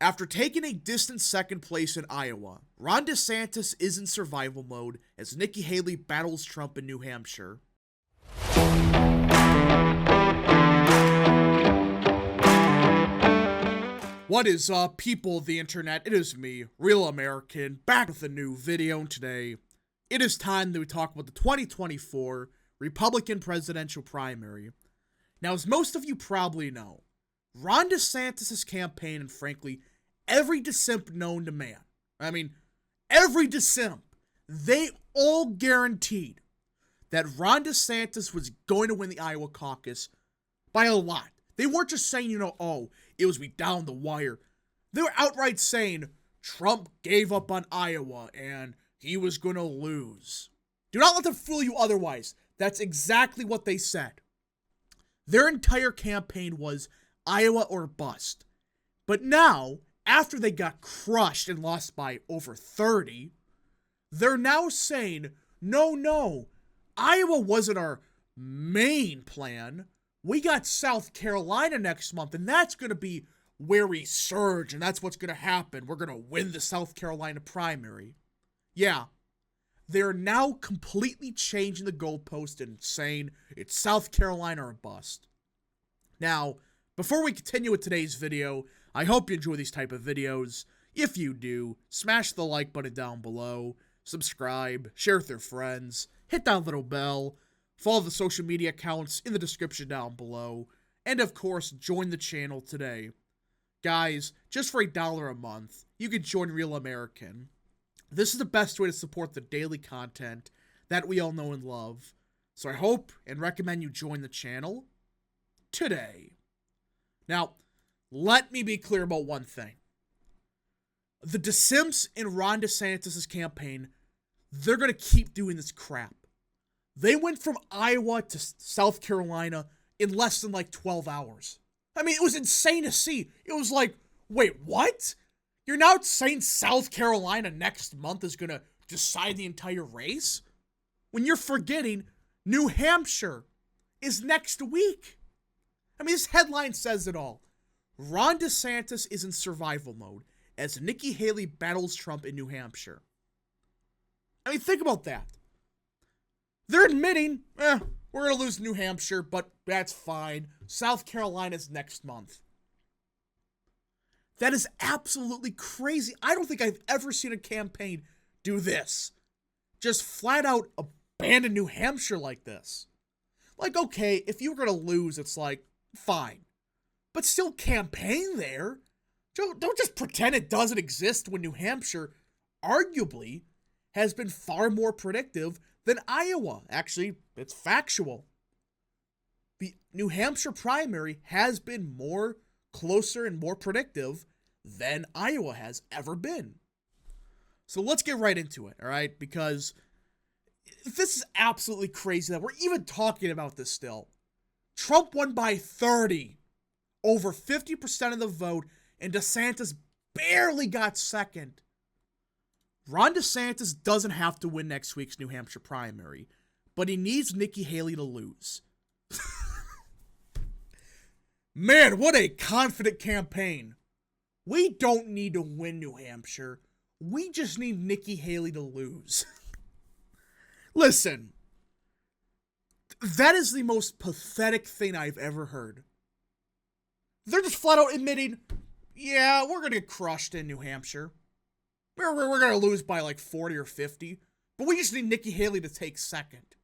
After taking a distant second place in Iowa, Ron DeSantis is in survival mode as Nikki Haley battles Trump in New Hampshire. What is up, people of the internet? It is me, Real American, back with a new video, and today it is time that we talk about the 2024 Republican presidential primary. Now, as most of you probably know, Ron DeSantis' campaign, and frankly, every DeSimp known to man, every DeSimp, they all guaranteed that Ron DeSantis was going to win the Iowa caucus by a lot. They weren't just saying, it was me down the wire. They were outright saying Trump gave up on Iowa and he was going to lose. Do not let them fool you otherwise. That's exactly what they said. Their entire campaign was Iowa or bust. But now, after they got crushed and lost by over 30, they're now saying, no, Iowa wasn't our main plan. We got South Carolina next month, and that's going to be where we surge, and that's what's going to happen. We're going to win the South Carolina primary. Yeah, they're now completely changing the goalpost and saying it's South Carolina or bust. Now, before we continue with today's video, I hope you enjoy these type of videos. If you do, smash the like button down below, subscribe, share with your friends, hit that little bell, follow the social media accounts in the description down below, and of course, join the channel today. Guys, just for $1 a month, you can join Real American. This is the best way to support the daily content that we all know and love. So I hope and recommend you join the channel today. Now, let me be clear about one thing. The DeSimps in Ron DeSantis' campaign, they're going to keep doing this crap. They went from Iowa to South Carolina in less than 12 hours. It was insane to see. It was like, wait, what? You're now saying South Carolina next month is going to decide the entire race? When you're forgetting New Hampshire is next week. This headline says it all. Ron DeSantis is in survival mode as Nikki Haley battles Trump in New Hampshire. Think about that. They're admitting, we're going to lose New Hampshire, but that's fine. South Carolina's next month. That is absolutely crazy. I don't think I've ever seen a campaign do this. Just flat out abandon New Hampshire like this. Okay, if you were going to lose, it's fine. But still campaign there. Don't just pretend it doesn't exist when New Hampshire, arguably, has been far more predictive than Iowa. Actually, it's factual. The New Hampshire primary has been more closer and more predictive than Iowa has ever been. So let's get right into it, all right? Because this is absolutely crazy that we're even talking about this still. Trump won by 30, over 50% of the vote, and DeSantis barely got second. Ron DeSantis doesn't have to win next week's New Hampshire primary, but he needs Nikki Haley to lose. Man, what a confident campaign. We don't need to win New Hampshire. We just need Nikki Haley to lose. Listen, that is the most pathetic thing I've ever heard. They're just flat out admitting, yeah, we're going to get crushed in New Hampshire. We're going to lose by 40 or 50, but we just need Nikki Haley to take second.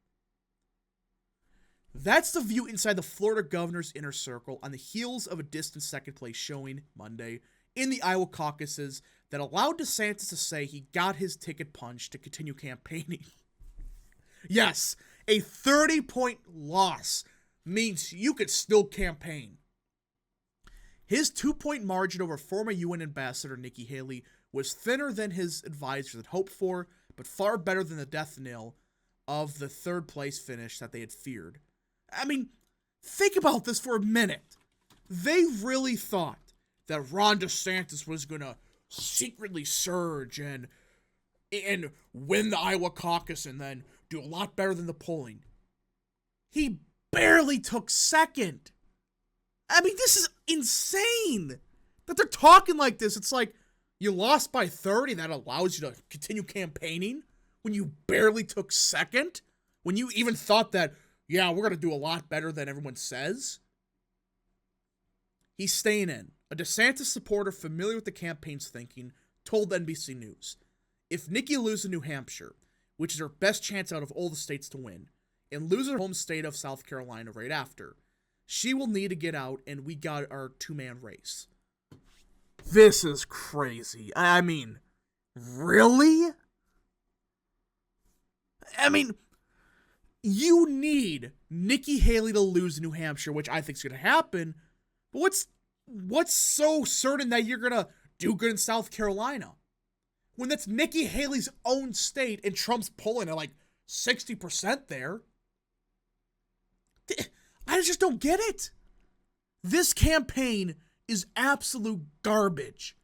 That's the view inside the Florida governor's inner circle on the heels of a distant second place showing Monday in the Iowa caucuses that allowed DeSantis to say he got his ticket punched to continue campaigning. Yes, a 30-point loss means you could still campaign. His 2-point margin over former UN Ambassador Nikki Haley was thinner than his advisors had hoped for, but far better than the death knell of the third place finish that they had feared. Think about this for a minute. They really thought that Ron DeSantis was going to secretly surge and win the Iowa caucus and then do a lot better than the polling. He barely took second. This is insane. that they're talking like this. It's like, you lost by 30, that allows you to continue campaigning when you barely took second, when you even thought that, yeah, we're going to do a lot better than everyone says. He's staying in. A DeSantis supporter familiar with the campaign's thinking told NBC News, if Nikki loses New Hampshire, which is her best chance out of all the states to win, and loses her home state of South Carolina right after, she will need to get out, and we got our two-man race. This is crazy. I mean, really? I mean, you need Nikki Haley to lose New Hampshire, which I think is going to happen, but what's so certain that you're going to do good in South Carolina? When that's Nikki Haley's own state and Trump's polling at like 60% there. I just don't get it. This campaign is absolute garbage.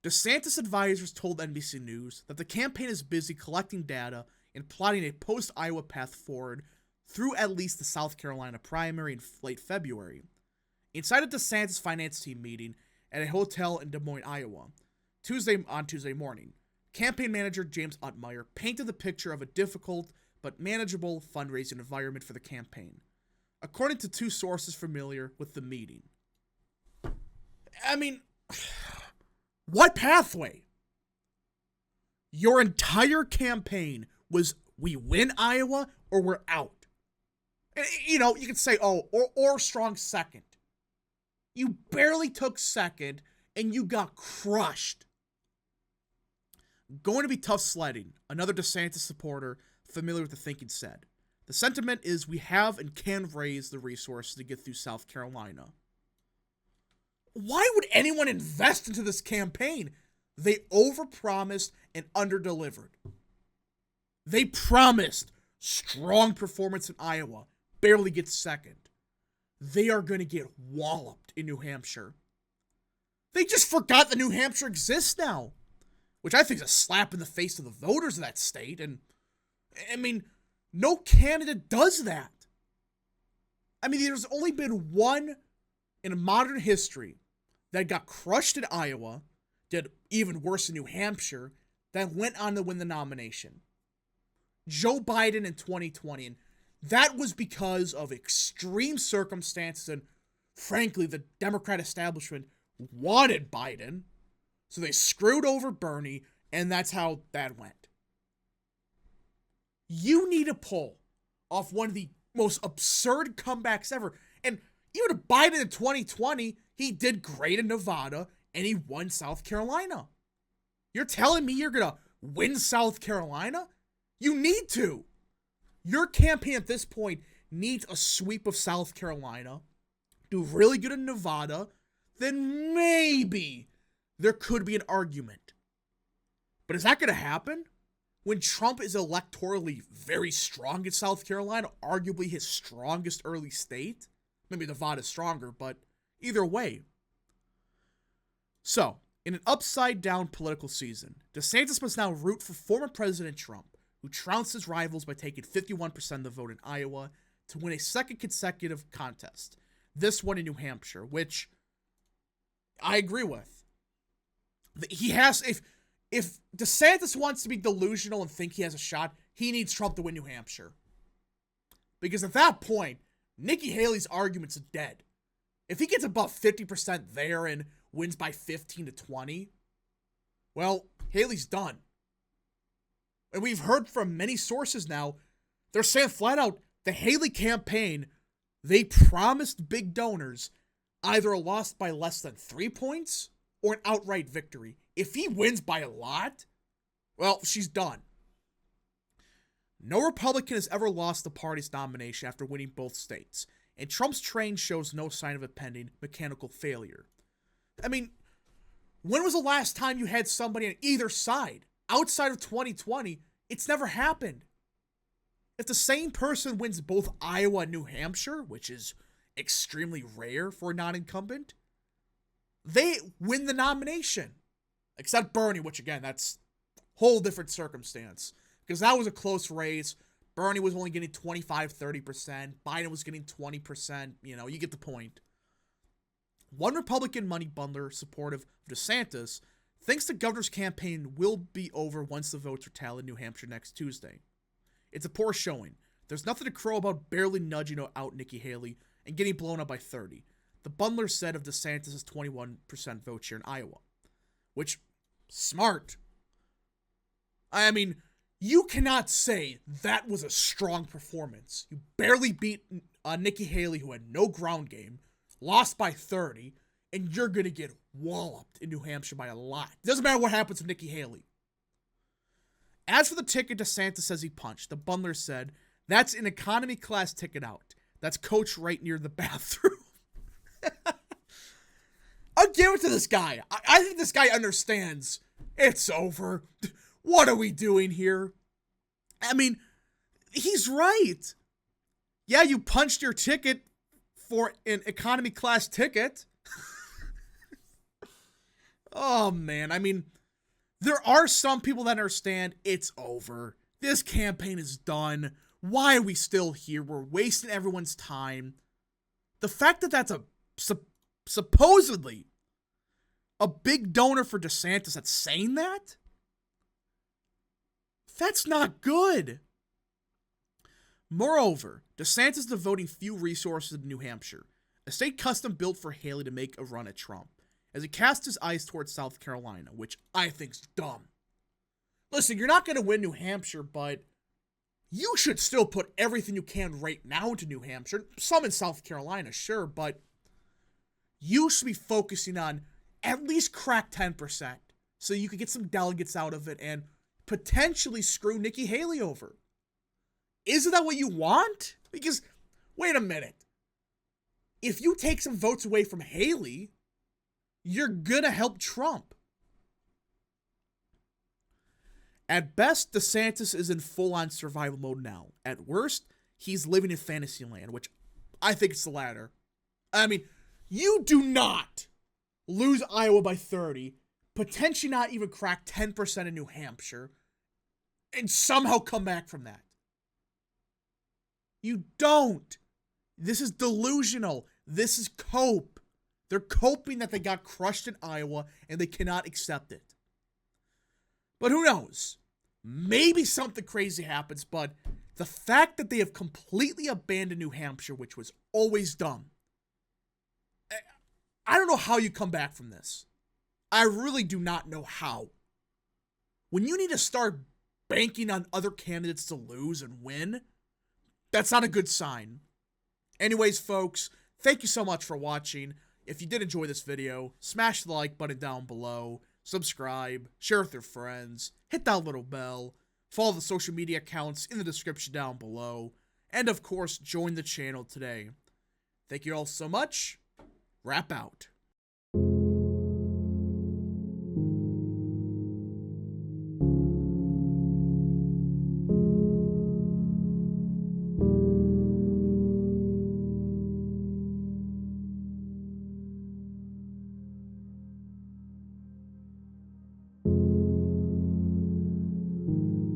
DeSantis advisors told NBC News that the campaign is busy collecting data and plotting a post-Iowa path forward through at least the South Carolina primary in late February. Inside a DeSantis finance team meeting at a hotel in Des Moines, Iowa, on Tuesday morning, campaign manager James Utmeyer painted the picture of a difficult but manageable fundraising environment for the campaign, according to two sources familiar with the meeting. I mean, what pathway? Your entire campaign was, we win Iowa or we're out. You know, you could say, oh, or strong second. You barely took second and you got crushed. Going to be tough sledding, another DeSantis supporter familiar with the thinking said. The sentiment is we have and can raise the resources to get through South Carolina. Why would anyone invest into this campaign? They overpromised and underdelivered. They promised strong performance in Iowa, barely get second. They are going to get walloped in New Hampshire. They just forgot that New Hampshire exists now, which I think is a slap in the face of the voters of that state. And, I mean, no candidate does that. I mean, there's only been one in modern history that got crushed in Iowa, did even worse in New Hampshire, that went on to win the nomination. Joe Biden in 2020, and that was because of extreme circumstances, and frankly, the Democrat establishment wanted Biden, so they screwed over Bernie, and that's how that went. You need to pull off one of the most absurd comebacks ever, and even Biden in 2020, he did great in Nevada, and he won South Carolina. You're telling me you're going to win South Carolina? You need to. Your campaign at this point needs a sweep of South Carolina, do really good in Nevada, then maybe there could be an argument. But is that going to happen? When Trump is electorally very strong in South Carolina, arguably his strongest early state? Maybe Nevada's stronger, but either way. So, in an upside-down political season, DeSantis must now root for former President Trump, who trounced his rivals by taking 51% of the vote in Iowa to win a second consecutive contest. This one in New Hampshire, which I agree with. He has, if DeSantis wants to be delusional and think he has a shot, he needs Trump to win New Hampshire. Because at that point, Nikki Haley's arguments are dead. If he gets above 50% there and wins by 15 to 20, well, Haley's done. And we've heard from many sources now, they're saying flat out, the Haley campaign, they promised big donors either lost by less than 3 points or an outright victory. If he wins by a lot, well, she's done. No Republican has ever lost the party's nomination after winning both states, and Trump's train shows no sign of a pending mechanical failure. I mean, when was the last time you had somebody on either side? Outside of 2020, it's never happened. If the same person wins both Iowa and New Hampshire, which is extremely rare for a non-incumbent, they win the nomination. Except Bernie, which again, that's a whole different circumstance. Because that was a close race. Bernie was only getting 25-30%. Biden was getting 20%. You know, you get the point. one Republican money bundler supportive of DeSantis thinks the governor's campaign will be over once the votes are tallied in New Hampshire next Tuesday. It's a poor showing. There's nothing to crow about barely nudging out Nikki Haley and getting blown up by 30. The bundler said of DeSantis' 21% vote share in Iowa. Which, smart. I mean, you cannot say that was a strong performance. You barely beat Nikki Haley, who had no ground game, lost by 30, and you're going to get walloped in New Hampshire by a lot. It doesn't matter what happens to Nikki Haley. As for the ticket DeSantis says he punched, the bundler said, that's an economy class ticket out. That's coached right near the bathroom. I'll give it to this guy. I think this guy understands. It's over. What are we doing here? I mean, he's right. Yeah, you punched your ticket for an economy class ticket. Oh, man. I mean, there are some people that understand it's over. This campaign is done. Why are we still here? We're wasting everyone's time. The fact that that's a supposedly a big donor for DeSantis that's saying that, that's not good. Moreover, DeSantis is devoting few resources to New Hampshire, a state custom built for Haley to make a run at Trump, as he casts his eyes towards South Carolina, which I think's dumb. Listen, you're not going to win New Hampshire, but you should still put everything you can right now into New Hampshire. Some in South Carolina, sure, but you should be focusing on at least crack 10% so you could get some delegates out of it and potentially screw Nikki Haley over. Isn't that what you want? Because, wait a minute. If you take some votes away from Haley, you're gonna help Trump. At best, DeSantis is in full-on survival mode now. At worst, he's living in fantasy land, which I think it's the latter. I mean, you do not lose Iowa by 30, potentially not even crack 10% in New Hampshire, and somehow come back from that. You don't. This is delusional. This is cope. They're coping that they got crushed in Iowa and they cannot accept it. But who knows? Maybe something crazy happens, but the fact that they have completely abandoned New Hampshire, which was always dumb, I don't know how you come back from this. I really do not know how. When you need to start banking on other candidates to lose and win, that's not a good sign. Anyways, folks, thank you so much for watching. If you did enjoy this video, smash the like button down below, subscribe, share with your friends, hit that little bell, follow the social media accounts in the description down below, and of course, join the channel today. Thank you all so much. Wrap out.